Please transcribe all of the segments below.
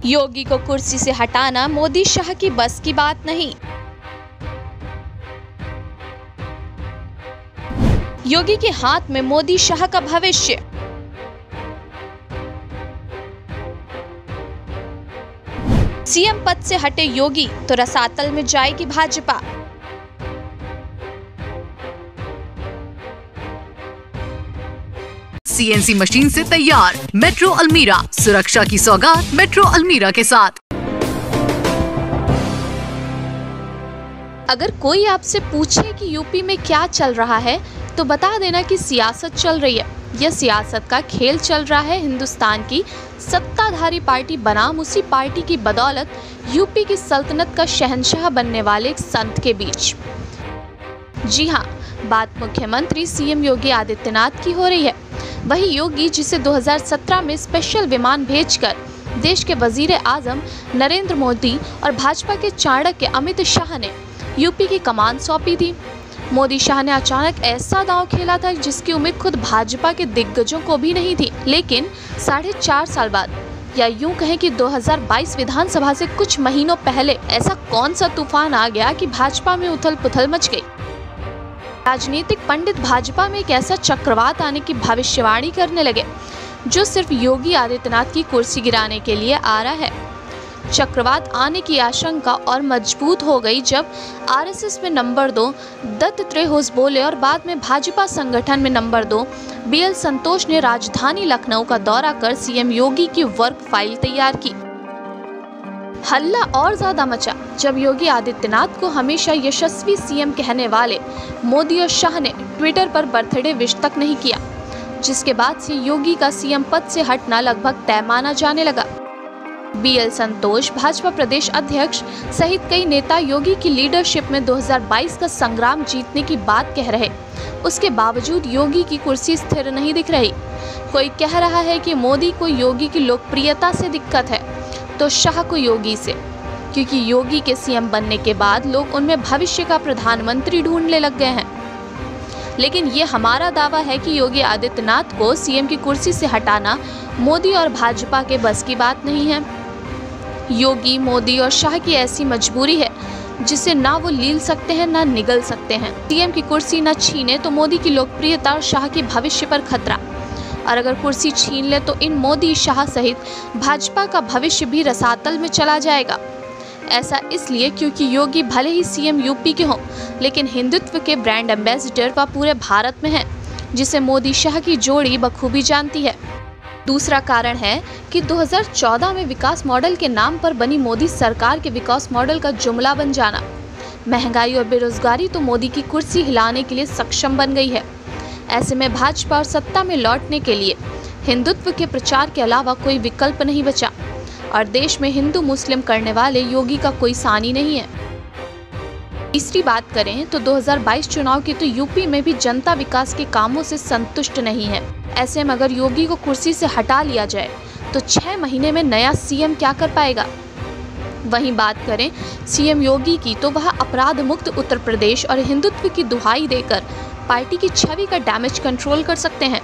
योगी को कुर्सी से हटाना मोदी शाह की बस की बात नहीं। योगी के हाथ में मोदी शाह का भविष्य। सीएम पद से हटे योगी तो रसातल में जाएगी भाजपा। सीएनसी मशीन से तैयार मेट्रो अलमीरा, सुरक्षा की सौगात मेट्रो अलमीरा के साथ। अगर कोई आपसे पूछे कि यूपी में क्या चल रहा है तो बता देना कि सियासत चल रही है। यह सियासत का खेल चल रहा है हिंदुस्तान की सत्ताधारी पार्टी बनाम उसी पार्टी की बदौलत यूपी की सल्तनत का शहंशाह बनने वाले एक संत के बीच। जी हाँ, बात मुख्यमंत्री सीएम योगी आदित्यनाथ की हो रही है। वही योगी जिसे 2017 में स्पेशल विमान भेजकर देश के वजीर आजम नरेंद्र मोदी और भाजपा के चाणक्य अमित शाह ने यूपी की कमान सौंपी थी। मोदी शाह ने अचानक ऐसा दांव खेला था जिसकी उम्मीद खुद भाजपा के दिग्गजों को भी नहीं थी। लेकिन 4.5 साल बाद, या यूं कहें कि 2022 विधानसभा से कुछ महीनों पहले ऐसा कौन सा तूफान आ गया कि भाजपा में उथल पुथल मच गई। राजनीतिक पंडित भाजपा में एक ऐसा चक्रवात आने की भविष्यवाणी करने लगे जो सिर्फ योगी आदित्यनाथ की कुर्सी गिराने के लिए आ रहा है। चक्रवात आने की आशंका और मजबूत हो गई जब आरएसएस में नंबर 2 दत्तात्रेय होसबोले और बाद में भाजपा संगठन में नंबर 2 बीएल संतोष ने राजधानी लखनऊ का दौरा कर सीएम योगी की वर्क फाइल तैयार की। हल्ला और ज्यादा मचा जब योगी आदित्यनाथ को हमेशा यशस्वी सीएम कहने वाले मोदी और शाह ने ट्विटर पर बर्थडे विश तक नहीं किया, जिसके बाद से योगी का सीएम पद से हटना लगभग तय माना जाने लगा। बीएल संतोष भाजपा प्रदेश अध्यक्ष सहित कई नेता योगी की लीडरशिप में 2022 का संग्राम जीतने की बात कह रहे, उसके बावजूद योगी की कुर्सी स्थिर नहीं दिख रही। कोई कह रहा है कि मोदी को योगी की लोकप्रियता से दिक्कत है तो शाह को योगी से, क्योंकि योगी के सीएम बनने के बाद लोग उनमें भविष्य का प्रधानमंत्री ढूंढने लग गए हैं। लेकिन ये हमारा दावा है कि योगी आदित्यनाथ को सीएम की कुर्सी से हटाना मोदी और भाजपा के बस की बात नहीं है। योगी, मोदी और शाह की ऐसी मजबूरी है जिसे ना वो लील सकते हैं ना निगल सकते हैं। सीएम की कुर्सी न छीने तो मोदी की लोकप्रियता और शाह के भविष्य पर खतरा, और अगर कुर्सी छीन ले तो इन मोदी, शाह सहित भाजपा का भविष्य भी रसातल में चला जाएगा। ऐसा इसलिए क्योंकि योगी भले ही सीएम यूपी के हों, लेकिन हिंदुत्व के ब्रांड एम्बेसडर वह पूरे भारत में हैं, जिसे मोदी शाह की जोड़ी बखूबी जानती है। दूसरा कारण है कि 2014 में विकास मॉडल के नाम पर बनी मोदी सरकार के विकास मॉडल का जुमला बन जाना। महंगाई और बेरोजगारी तो मोदी की कुर्सी हिलाने के लिए सक्षम बन गई है। ऐसे में भाजपा और सत्ता में लौटने के लिए हिंदुत्व के प्रचार के अलावा कोई विकल्प नहीं बचा, और देश में हिंदू मुस्लिम करने वाले योगी का कोई सानी नहीं है। तीसरी बात करें तो 2022 चुनाव की तो यूपी में भी जनता विकास के कामों से संतुष्ट नहीं है। ऐसे में अगर योगी को कुर्सी से हटा लिया जाए तो 6 महीने में नया सीएम क्या कर पाएगा। वहीं बात करें सीएम योगी की तो वह अपराध मुक्त उत्तर प्रदेश और हिंदुत्व की दुहाई देकर पार्टी की छवि का डैमेज कंट्रोल कर सकते हैं।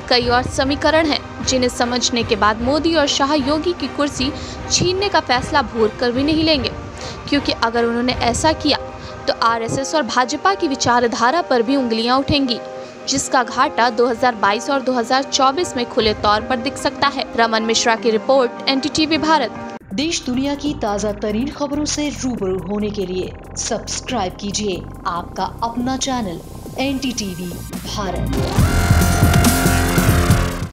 कई और समीकरण हैं जिन्हें समझने के बाद मोदी और शाह योगी की कुर्सी छीनने का फैसला भूल कर भी नहीं लेंगे, क्योंकि अगर उन्होंने ऐसा किया तो आरएसएस और भाजपा की विचारधारा पर भी उंगलियां उठेंगी, जिसका घाटा 2022 और 2024 में खुले तौर पर दिख सकता है। रमन मिश्रा की रिपोर्ट, एनडीटीवी भारत। देश दुनिया की ताज़ा तरीन खबरों से रूबरू होने के लिए सब्सक्राइब कीजिए आपका अपना चैनल एनडीटीवी भारत।